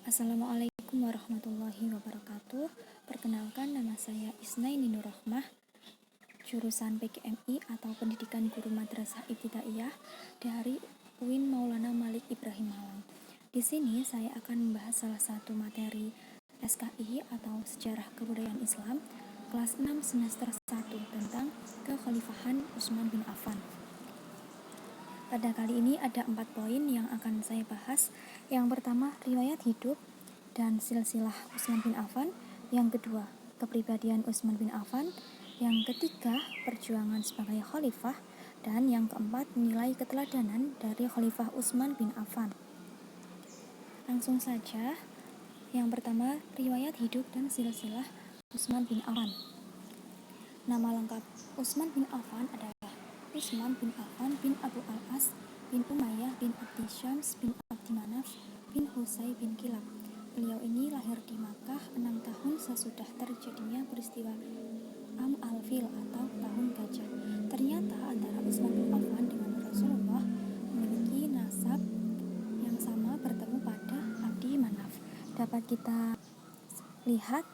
Assalamualaikum warahmatullahi wabarakatuh. Perkenalkan, nama saya Isnaini Nur Rahmah, jurusan PGMI atau Pendidikan Guru Madrasah Ibtidaiyah dari UIN Maulana Malik Ibrahim Malang. Di sini saya akan membahas salah satu materi SKI atau Sejarah Kebudayaan Islam kelas 6 semester 1 tentang Kekhalifahan Utsman bin Affan. Pada kali ini ada 4 poin yang akan saya bahas. Yang pertama, riwayat hidup dan silsilah Utsman bin Affan. Yang kedua, kepribadian Utsman bin Affan. Yang ketiga, perjuangan sebagai khalifah. Dan yang keempat, nilai keteladanan dari Khalifah Utsman bin Affan. Langsung saja. Yang pertama, riwayat hidup dan silsilah Utsman bin Affan. Nama lengkap Utsman bin Affan adalah Utsman bin Affan bin Abu al-As bin Umayyah bin Abdi Syams bin Abdi Manaf bin Husay bin Kilab. Beliau ini lahir di Makkah 6 tahun sesudah terjadinya peristiwa Am al-Fil atau tahun gajah. Ternyata antara Utsman bin Affan dengan Rasulullah memiliki nasab yang sama, bertemu pada Abdi Manaf. Dapat kita lihat,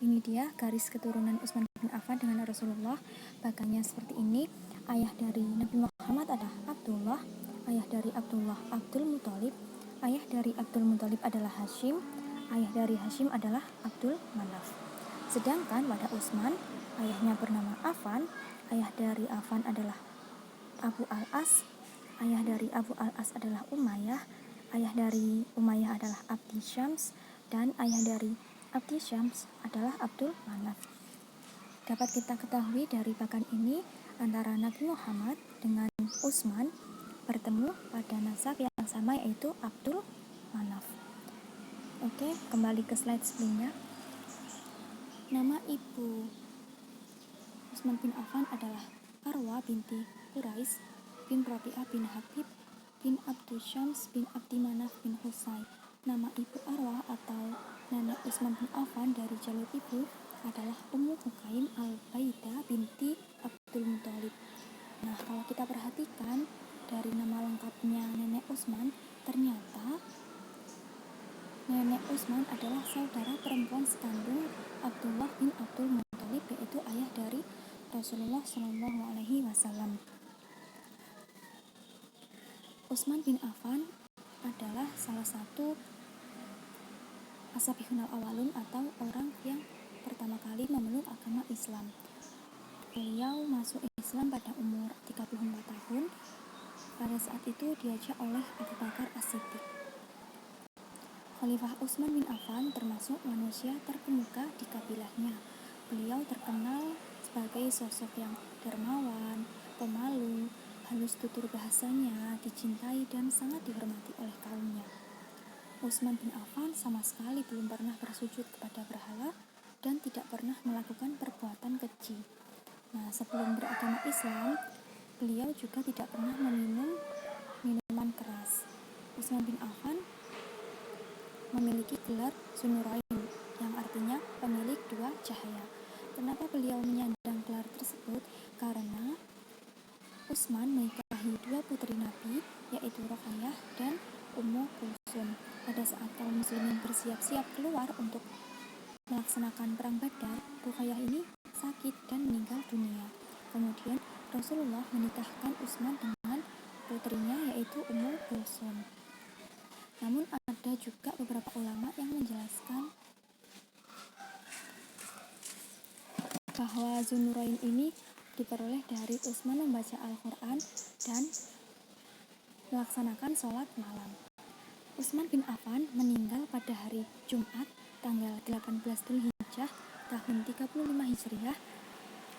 ini dia garis keturunan Utsman bin Affan dengan Rasulullah. Bagannya seperti ini. Ayah dari Nabi Muhammad adalah Abdullah, ayah dari Abdullah Abdul Muthalib, ayah dari Abdul Muthalib adalah Hashim, ayah dari Hashim adalah Abdul Manaf. Sedangkan pada Utsman, ayahnya bernama Affan, ayah dari Affan adalah Abu al-As, ayah dari Abu al-As adalah Umayyah, ayah dari Umayyah adalah Abdi Syams, dan ayah dari Abdi Syams adalah Abdul Manaf. Dapat kita ketahui dari bagan ini, antara Nabi Muhammad dengan Utsman bertemu pada nasab yang sama, yaitu Abdul Manaf. Oke, kembali ke slide sebelumnya. Nama ibu Utsman bin Affan adalah Arwa binti Quraisy bin Rabi'ah bin Habib bin Abdi Syams bin Abdi Manaf bin Husay. Nama ibu Arwa atau nenek Utsman bin Affan dari jalur ibu adalah Ummu Hukaim al-Baidah binti Abdul Muthalib. Nah, kalau kita perhatikan dari nama lengkapnya nenek Utsman, ternyata nenek Utsman adalah saudara perempuan sekandung Abdullah bin Abdul Muthalib, yaitu ayah dari Rasulullah SAW. Utsman bin Affan adalah salah satu as-sabiqun al-awwalun atau orang yang pertama kali memeluk agama Islam. Beliau masuk Islam pada umur 34 tahun. Pada saat itu diajak oleh Abu Bakar As-Siddiq. Khalifah Utsman bin Affan termasuk manusia terkemuka di kabilahnya. Beliau terkenal sebagai sosok yang dermawan, pemalu, halus tutur bahasanya, dicintai dan sangat dihormati oleh kaumnya. Utsman bin Affan sama sekali belum pernah bersujud kepada berhala dan tidak pernah melakukan perbuatan keji. Nah, sebelum beragama Islam, beliau juga tidak pernah meminum minuman keras. Utsman bin Affan memiliki gelar Dzunurain, yang artinya pemilik dua cahaya. Kenapa beliau menyandang gelar tersebut? Karena Utsman menikahi dua putri Nabi, yaitu Ruqayyah dan Ummu Kulsum. Pada saat kaum muslimin bersiap-siap keluar untuk melaksanakan perang Badar, Ruqayyah ini sakit dan meninggal dunia. Kemudian Rasulullah menikahkan Utsman dengan putrinya, yaitu Ummu Kulsum. Namun ada juga beberapa ulama yang menjelaskan bahwa Dzunurain ini diperoleh dari Utsman membaca Al-Quran dan melaksanakan sholat malam. Utsman bin Affan meninggal pada hari Jumat tanggal 18 Dzulhijjah tahun 35 Hijriah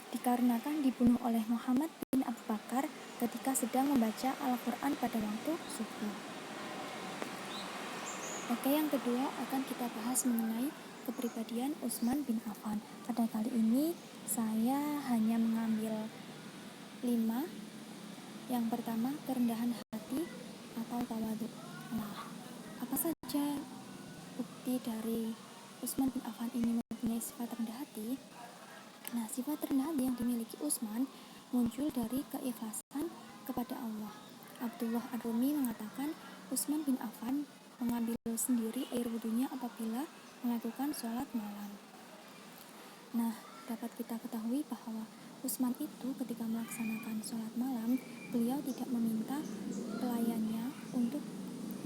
dikarenakan dibunuh oleh Muhammad bin Abu Bakar ketika sedang membaca Al-Quran pada waktu subuh. Oke, yang kedua akan kita bahas mengenai kepribadian Utsman bin Affan. Pada kali ini saya hanya mengambil 5. Yang pertama, kerendahan hati atau tawadhu. Nah, apa saja bukti dari Utsman bin Affan ini mempunyai sifat rendah hati? Nah, sifat rendah hati yang dimiliki Utsman muncul dari keikhlasan kepada Allah. Abdullah Ar-Rumi mengatakan Utsman bin Affan mengambil sendiri air wudhunya apabila melakukan sholat malam. Nah, dapat kita ketahui bahwa Utsman itu ketika melaksanakan sholat malam, beliau tidak meminta pelayannya untuk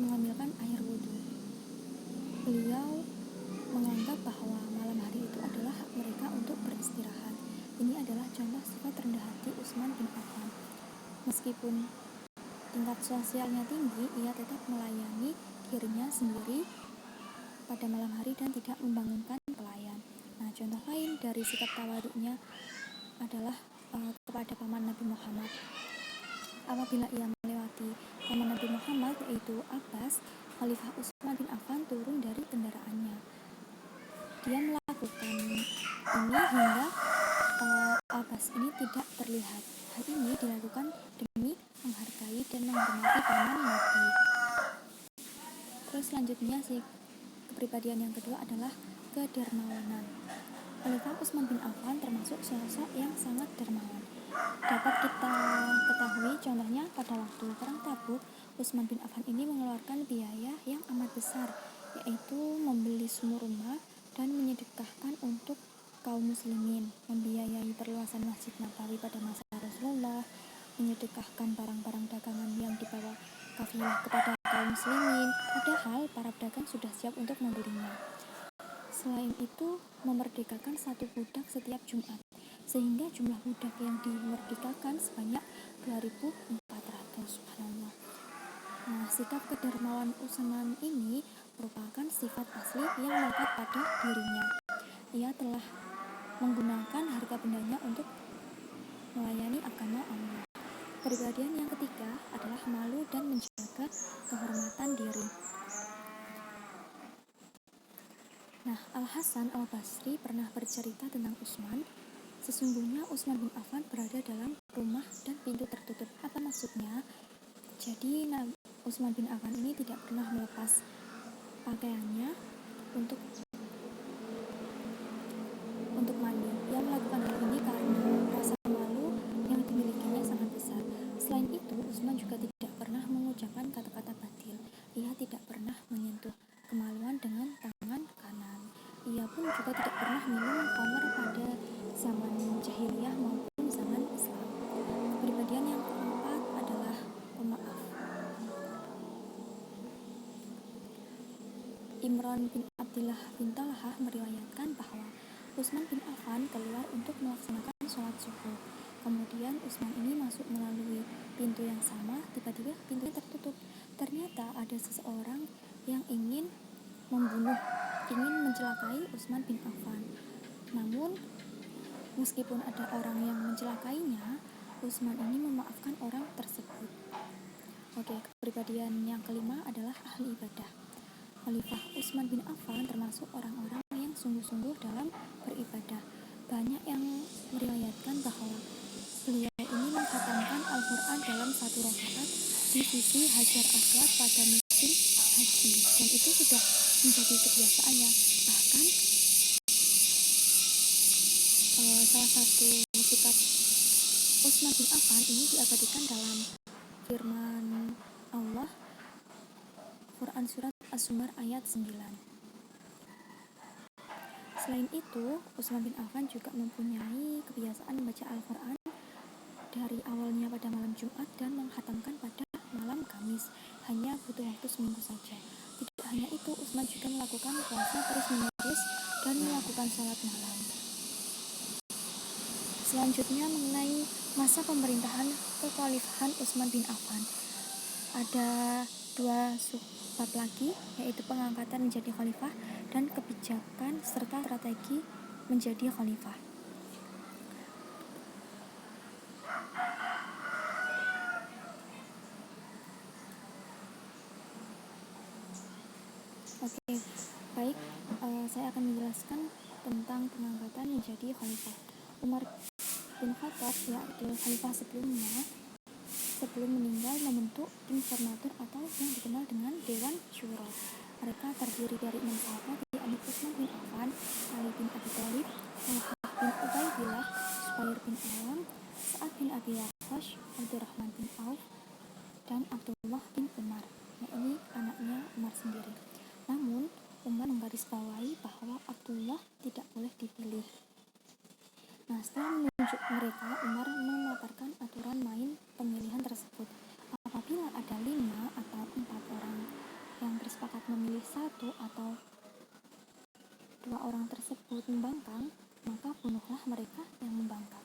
mengambilkan air wudhu. Beliau menganggap bahwa malam hari itu adalah hak mereka untuk beristirahat. Ini adalah contoh sifat rendah hati Utsman bin Affan. Meskipun tingkat sosialnya tinggi, ia tetap melayani dirinya sendiri pada malam hari dan tidak membangunkan pelayan. Nah, contoh lain dari sikap tawaduknya adalah kepada paman Nabi Muhammad. Apabila ia melewati paman Nabi Muhammad, yaitu Abbas, Khalifah Utsman bin Affan turun dari kendaraannya. Dia melakukan ini hingga Abbas ini tidak terlihat. Hal ini dilakukan demi menghargai dan menghormati paman Nabi. Terus selanjutnya kepribadian yang kedua adalah kedermawanan. Khalifah Utsman bin Affan termasuk sosok yang sangat dermawan. Dapat kita ketahui contohnya pada waktu perang Tabuk, Utsman bin Affan ini mengeluarkan biaya yang amat besar, yaitu membeli sumur rumah dan menyedekahkan untuk kaum muslimin, membiayai perluasan Masjid Nabawi pada masa Rasulullah, menyedekahkan barang-barang dagangan yang dibawa kafilah kepada kaum muslimin, padahal para pedagang sudah siap untuk membelinya. Selain itu, memerdekakan satu budak setiap Jumat, sehingga jumlah budak yang dimerdekakan sebanyak 2.400. Subhanallah. Nah, sikap kedermawan Utsman ini merupakan sifat asli yang melekat pada dirinya. Ia telah menggunakan harga bendanya untuk melayani agama Allah. Kepribadian yang ketiga adalah malu dan menjaga kehormatan diri. Nah, Al-Hasan Al-Basri pernah bercerita tentang Utsman. Sesungguhnya Utsman bin Affan berada dalam rumah dan pintu tertutup. Apa maksudnya? Jadi Utsman bin Affan ini tidak pernah melepas pakaiannya untuk mandi. Ia melakukan hal ini karena rasa malu yang dimilikinya sangat besar. Selain itu, Utsman juga tidak pernah mengucapkan kata-kata batil. Ia tidak pernah menyentuh kemaluan dengan tangan kanan. Ia pun juga tidak pernah minum khamar pada zaman jahiliyah maupun zaman Islam. Kepribadian yang keempat adalah pemaaf. Imran bin Abdillah bin Talhah meriwayatkan bahwa Utsman bin Affan keluar untuk melaksanakan sholat subuh. Kemudian Utsman ini masuk melalui pintu yang sama, tiba-tiba pintunya tertutup. Ternyata ada seseorang yang ingin mencelakai Utsman bin Affan. Namun, meskipun ada orang yang mencelakainya, Utsman ini memaafkan orang tersebut. Oke, kepribadian yang kelima adalah ahli ibadah. Khalifah Utsman bin Affan termasuk orang-orang yang sungguh-sungguh dalam beribadah. Banyak yang meriwayatkan bahwa beliau ini mengkhatamkan Al-Quran dalam satu rakaat di sisi Hajar Aswad pada musim haji, dan itu sudah menjadi kebiasaannya. Bahkan salah satu sikap Utsman bin Affan ini diabadikan dalam firman Allah Quran Surat As-Zumar ayat 9. Selain itu, Utsman bin Affan juga mempunyai kebiasaan membaca Al-Quran dari awalnya pada malam Jumat dan menghatamkan pada malam Kamis. Hanya butuh waktu seminggu saja. Tidak hanya itu, Utsman juga melakukan puasa terus-menerus dan melakukan sholat malam. Selanjutnya mengenai masa pemerintahan kekhalifahan Utsman bin Affan. Ada dua subbab lagi, yaitu pengangkatan menjadi khalifah dan kebijakan serta strategi menjadi khalifah. Oke, baik, saya akan menjelaskan tentang pengangkatan menjadi khalifah. Umar bin Khattab, yaitu khalifah sebelumnya, sebelum meninggal membentuk tim formatur atau yang dikenal dengan Dewan Syuro. Mereka terdiri dari 6 sahabat, yakni Utsman bin Affan, Ali bin Abi Thalib, Talhah bin Ubaidillah, Zubair bin Awam, Sa'ad bin Abi Waqqas, Abdurrahman bin Auf, dan Abdullah bin Umar. Nah, ini anaknya Umar sendiri. tidak boleh dipilih. Nah, setelah menunjuk mereka, Umar memaparkan aturan main pemilihan tersebut. Apabila ada 5 atau 4 orang yang bersepakat memilih 1 atau 2 orang tersebut membangkang, maka bunuhlah mereka yang membangkang.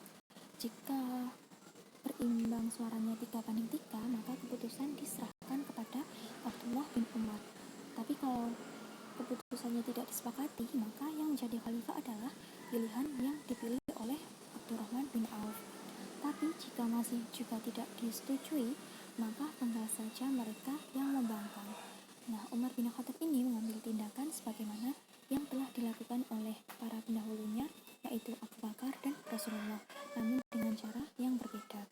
Jika berimbang suaranya 3-3, maka keputusan diserahkan kepada Abdullah bin Umar. Tapi kalau keputusannya tidak disepakati, maka yang menjadi khalifah adalah pilihan yang dipilih oleh Abdurrahman bin Auf. Tapi jika masih juga tidak disetujui, maka penggal saja mereka yang membangkang. Nah, Umar bin Khattab ini mengambil tindakan sebagaimana yang telah dilakukan oleh para pendahulunya, yaitu Abu Bakar dan Rasulullah, namun dengan cara yang berbeda.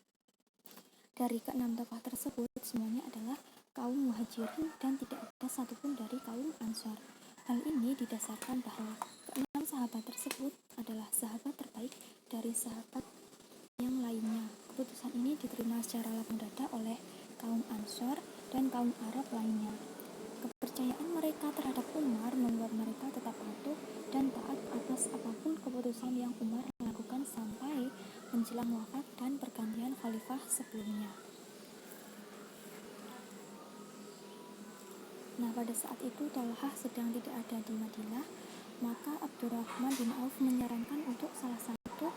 Dari ke-6 tokoh tersebut, semuanya adalah kaum Muhajirin dan tidak ada satupun dari kaum Ansor. Hal ini didasarkan bahwa ke-6 sahabat tersebut adalah sahabat terbaik dari sahabat yang lainnya. Keputusan ini diterima secara lapang dada oleh kaum Ansor dan kaum Arab lainnya. Kepercayaan mereka terhadap Umar membuat mereka tetap patuh dan taat atas apapun keputusan yang Umar lakukan sampai menjelang wafat dan pergantian khalifah sebelumnya. Nah, pada saat itu Tolhah sedang tidak ada di Madinah, maka Abdurrahman bin Auf menyarankan untuk salah satu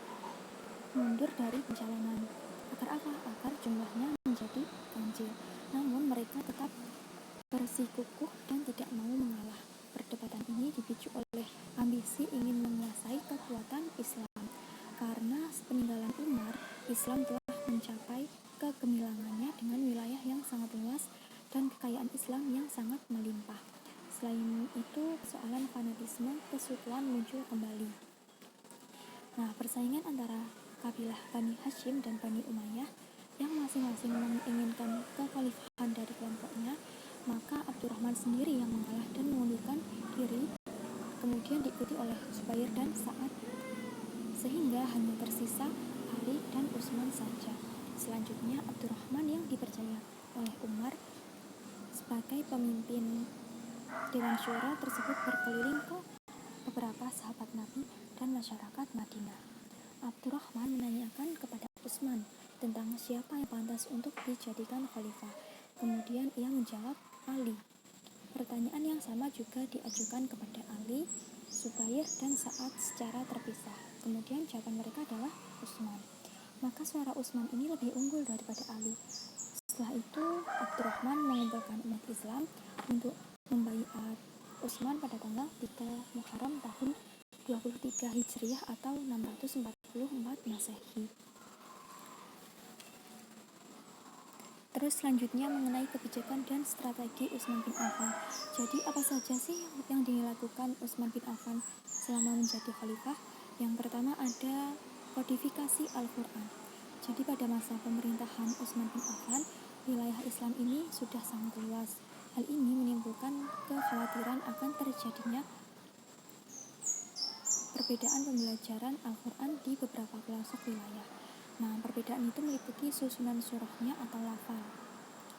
mundur dari perjalanan. Agar apa? Agar jumlahnya menjadi ganjil. Namun mereka tetap bersikukuh dan tidak mau mengalah. Perdebatan ini dipicu oleh ambisi ingin menguasai kekuatan Islam. Karena peninggalan Umar, Islam telah mencapai kegemilangannya dengan wilayah yang sangat luas dan kekayaan Islam yang sangat melimpah. Selain itu, persoalan fanatisme kesukuan muncul kembali. Nah, persaingan antara kabilah Bani Hashim dan Bani Umayyah yang masing-masing menginginkan kekhalifahan dari kelompoknya, maka Abdurrahman sendiri yang mengalah dan mengundurkan diri, kemudian diikuti oleh Zubair dan Sa'ad, sehingga hanya tersisa Ali dan Utsman saja. Selanjutnya, Abdurrahman yang dipercaya oleh Umar sebagai pemimpin Dewan Syura tersebut berkeliling ke beberapa sahabat Nabi dan masyarakat Madinah. Abdurrahman menanyakan kepada Utsman tentang siapa yang pantas untuk dijadikan khalifah. Kemudian ia menjawab Ali. Pertanyaan yang sama juga diajukan kepada Ali, Zubair, dan Sa'ad secara terpisah. Kemudian jawaban mereka adalah Utsman. Maka suara Utsman ini lebih unggul daripada Ali. Setelah itu, Abdurrahman mengumpulkan umat Islam untuk membaiat Utsman pada tanggal 3 Muharram tahun 23 Hijriah atau 644 Masehi. Terus selanjutnya mengenai kebijakan dan strategi Utsman bin Affan. Jadi apa saja sih yang dilakukan Utsman bin Affan selama menjadi khalifah? Yang pertama ada kodifikasi Al-Quran. Jadi pada masa pemerintahan Utsman bin Affan, wilayah Islam ini sudah sangat luas. Hal ini menimbulkan kekhawatiran akan terjadinya perbedaan pembelajaran Al-Quran di beberapa pelosok wilayah. Nah, perbedaan itu meliputi susunan surahnya atau lafal,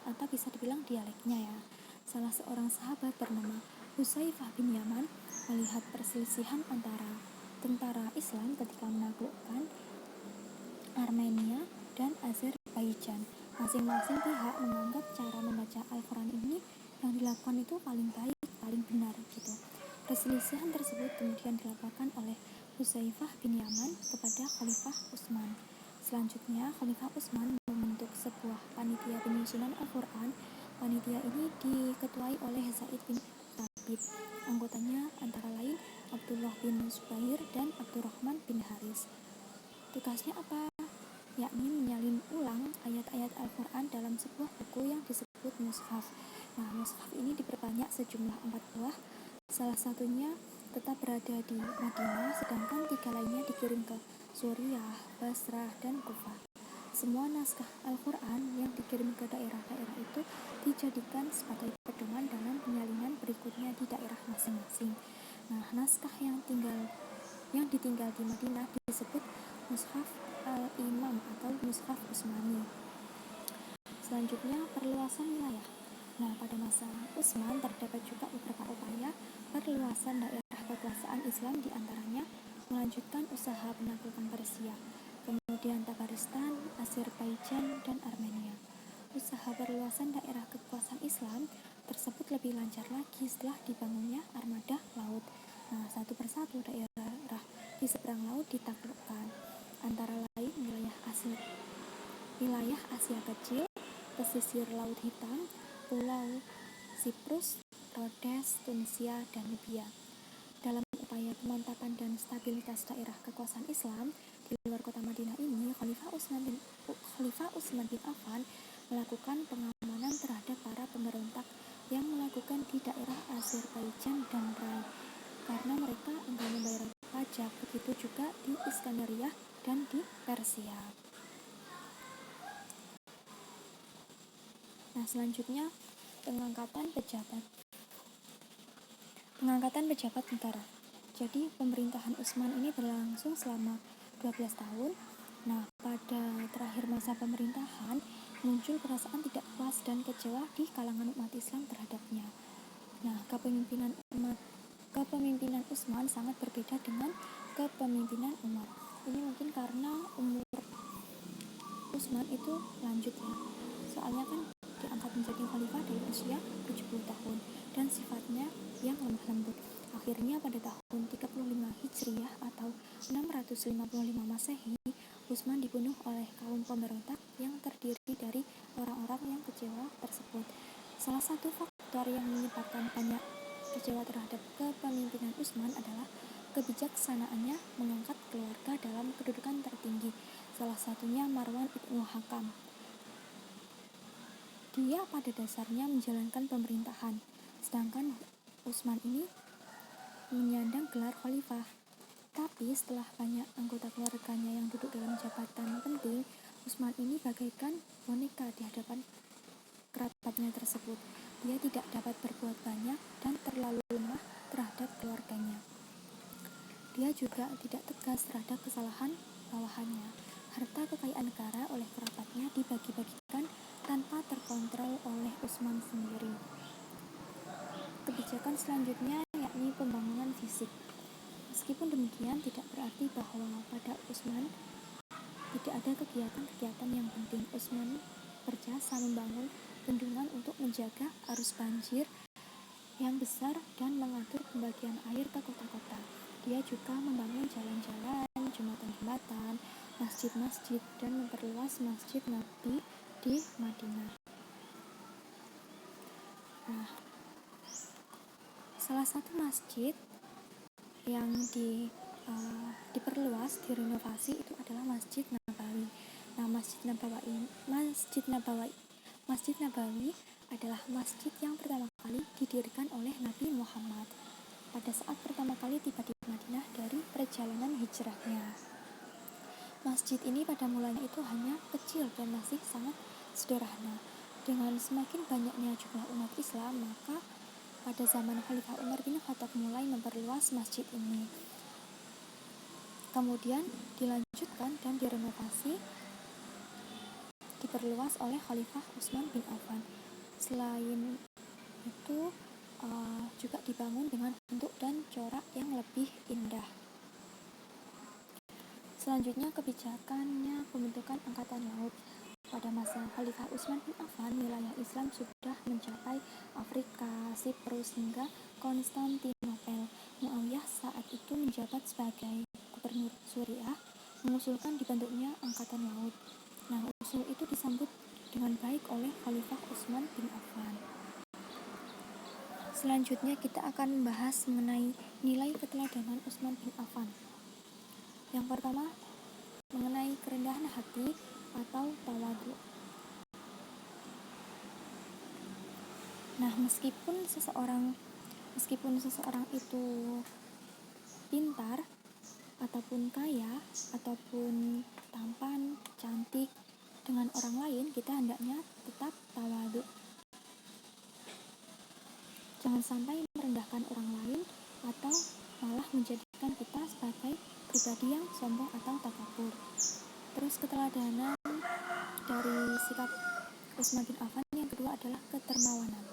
atau bisa dibilang dialeknya ya. Salah seorang sahabat bernama Hudzaifah bin Yaman melihat perselisihan antara tentara Islam ketika menaklukkan Armenia dan Azerbaijan. Masing-masing pihak menganggap cara membaca Al-Quran ini yang dilakukan itu paling baik, paling benar gitu. Perselisihan tersebut kemudian dilaporkan oleh Hudzaifah bin Yaman kepada Khalifah Utsman. Selanjutnya, Khalifah Utsman membentuk sebuah panitia penyusunan Al-Quran. Panitia ini diketuai oleh Zaid bin Thabit. Anggotanya antara lain Abdullah bin Zubair dan Abdurrahman bin Haris. Tugasnya apa? Yakni menyalin ulang ayat-ayat Al-Quran dalam sebuah buku yang disebut mushaf. Nah, mushaf ini diperbanyak sejumlah 4 buah. Salah satunya tetap berada di Madinah, sedangkan 3 lainnya dikirim ke Suriah, Basrah, dan Kufah. Semua naskah Al-Quran yang dikirim ke daerah-daerah itu dijadikan sebagai pedoman dalam penyalinan berikutnya di daerah masing-masing. Nah, naskah yang ditinggal di Madinah disebut Mushaf Al-Imam atau Mushaf Utsmani. Selanjutnya, perluasan wilayah. Nah, pada masa Utsman terdapat juga beberapa upaya perluasan daerah kekuasaan Islam, diantaranya melanjutkan usaha penaklukan Persia, kemudian Tabaristan, Azerbaijan, dan Armenia. Usaha perluasan daerah kekuasaan Islam tersebut lebih lancar lagi setelah dibangunnya armada laut. Nah, satu persatu daerah di seberang laut ditaklukkan, antara lain wilayah Asia Kecil, pesisir Laut Hitam, Pulau Siprus, Rhodes, Tunisia, dan Libya. Dalam upaya pemantapan dan stabilitas daerah kekuasaan Islam di luar kota Madinah ini, Khalifah Utsman bin Affan melakukan pengamanan terhadap para pemberontak yang melakukan di daerah Azerbaijan dan Rai, karena mereka enggan membayar pajak. Begitu juga di Iskandaria dan di Persia. Nah, selanjutnya pengangkatan pejabat negara. Jadi pemerintahan Utsman ini berlangsung selama 12 tahun. Nah, pada terakhir masa pemerintahan muncul perasaan tidak puas dan kecewa di kalangan umat Islam terhadapnya. Nah, kepemimpinan Utsman sangat berbeda dengan kepemimpinan Umar. Ini mungkin karena umur Utsman itu lanjut ya. Soalnya kan diangkat menjadi khalifah dari usia 70 tahun dan sifatnya yang lemah lembut. Akhirnya pada tahun 35 Hijriah atau 655 Masehi, Utsman dibunuh oleh kaum pemberontak yang terdiri dari orang-orang yang kecewa tersebut. Salah satu faktor yang menyebabkan banyak kecewa terhadap kepemimpinan Utsman adalah kebijaksanaannya mengangkat keluarga dalam kedudukan tertinggi. Salah satunya Marwan ibnu Hakam. Dia pada dasarnya menjalankan pemerintahan, sedangkan Utsman ini menyandang gelar khalifah. Tapi setelah banyak anggota keluarganya yang duduk dalam jabatan penting, Utsman ini bagaikan boneka di hadapan kerabatnya tersebut. Dia tidak dapat berbuat banyak dan terlalu lemah terhadap keluarganya. Dia juga tidak tegas terhadap kesalahan bawahannya. Harta kekayaan negara oleh kerabatnya dibagi-bagikan tanpa terkontrol oleh Utsman sendiri. Kebijakan selanjutnya yakni pembangunan fisik. Meskipun demikian, tidak berarti bahwa pada Utsman tidak ada kegiatan-kegiatan yang penting. Utsman berjasa membangun bendungan untuk menjaga arus banjir yang besar dan mengatur pembagian air ke kota-kota. Dia juga membangun jalan-jalan, jembatan-jembatan, masjid-masjid, dan memperluas masjid Nabi di Madinah. Nah, salah satu masjid yang diperluas, direnovasi itu adalah Masjid Nabawi. Nah, Masjid Nabawi adalah masjid yang pertama kali didirikan oleh Nabi Muhammad pada saat pertama kali tiba di Madinah dari perjalanan hijrahnya. Masjid ini pada mulanya itu hanya kecil dan masih sangat sederhana. Dengan semakin banyaknya jumlah umat Islam, maka pada zaman Khalifah Umar bin Khattab mulai memperluas masjid ini. Kemudian dilanjutkan dan direnovasi, diperluas oleh Khalifah Utsman bin Affan. Selain itu juga dibangun dengan bentuk dan corak yang lebih indah. Selanjutnya kebijakannya pembentukan angkatan laut. Pada masa Khalifah Utsman bin Affan, wilayah Islam sudah mencapai Afrika, Siprus, hingga Konstantinopel. Muawiyah saat itu menjabat sebagai gubernur Suriah, mengusulkan dibentuknya angkatan laut. Nah, usul itu disambut dengan baik oleh Khalifah Utsman bin Affan. Selanjutnya kita akan membahas mengenai nilai keteladanan Utsman bin Affan. Yang pertama, mengenai kerendahan hati atau tawadhu. Nah, meskipun seseorang itu pintar ataupun kaya ataupun tampan, cantik dengan orang lain, kita hendaknya tetap tawadhu. Jangan sampai merendahkan orang lain atau malah menjadikan kita sebagai pribadi yang sombong atau takabur. Terus keteladanan dari sikap Utsman bin Affan yang kedua adalah kedermawanan.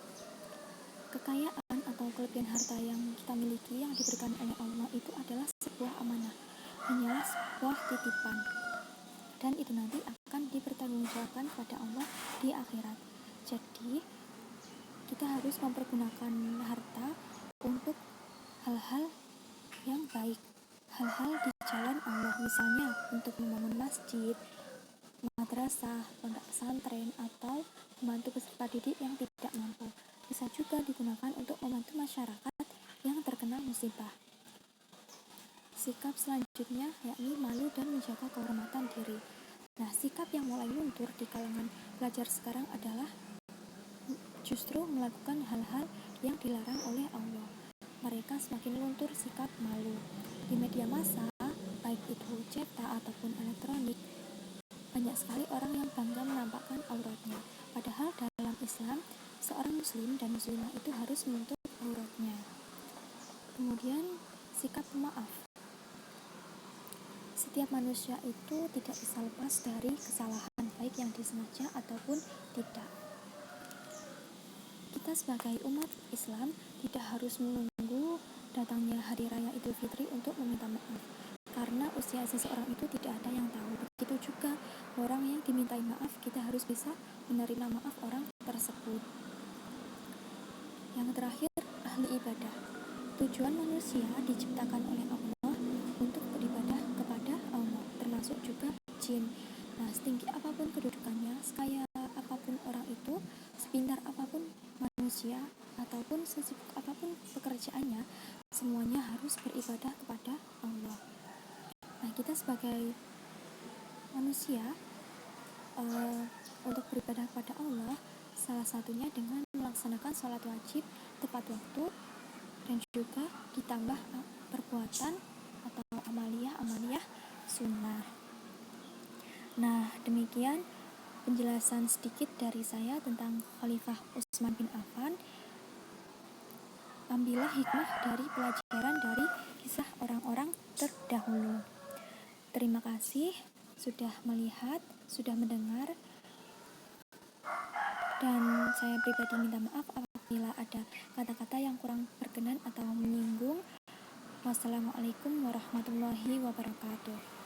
Kekayaan atau kelebihan harta yang kita miliki yang diberikan oleh Allah itu adalah sebuah amanah, hanyalah sebuah titipan, dan itu nanti akan dipertanggungjawabkan kepada Allah di akhirat. Jadi kita harus mempergunakan harta untuk hal-hal yang baik, hal-hal di jalan Allah, misalnya untuk membangun masjid, madrasah, pondok pesantren, atau membantu peserta didik yang tidak mampu. Bisa juga digunakan untuk membantu masyarakat yang terkena musibah. Sikap selanjutnya yakni malu dan menjaga kehormatan diri. Nah, sikap yang mulai luntur di kalangan pelajar sekarang adalah justru melakukan hal-hal yang dilarang oleh Allah. Mereka semakin luntur sikap malu. Di media massa, baik itu cetak ataupun elektronik, banyak sekali orang yang bangga menampakkan auratnya. Padahal dalam Islam, seorang muslim dan muslimah itu harus menutup auratnya. Kemudian, sikap pemaaf. Setiap manusia itu tidak bisa lepas dari kesalahan, baik yang disengaja ataupun tidak. Kita sebagai umat Islam tidak harus menunggu datangnya Hari Raya Idul Fitri untuk meminta maaf, karena usia seseorang itu tidak ada yang tahu. Begitu juga orang yang dimintai maaf, kita harus bisa menerima maaf orang tersebut. Yang terakhir, ahli ibadah. Tujuan manusia diciptakan oleh Allah untuk beribadah kepada Allah, termasuk juga jin. Nah, setinggi apapun kedudukannya, sekaya apapun orang itu, sepintar apapun manusia, ataupun sesibuk apapun pekerjaannya, semuanya harus beribadah kepada Allah. Nah, kita sebagai manusia untuk beribadah kepada Allah, salah satunya dengan melaksanakan sholat wajib tepat waktu, dan juga ditambah perbuatan atau amaliyah sunnah. Nah, demikian penjelasan sedikit dari saya tentang Khalifah Utsman bin Affan. Ambillah hikmah dari pelajaran dari kisah orang-orang terdahulu. Terima kasih sudah melihat, sudah mendengar, dan saya pribadi minta maaf apabila ada kata-kata yang kurang berkenan atau menyinggung. Wassalamualaikum warahmatullahi wabarakatuh.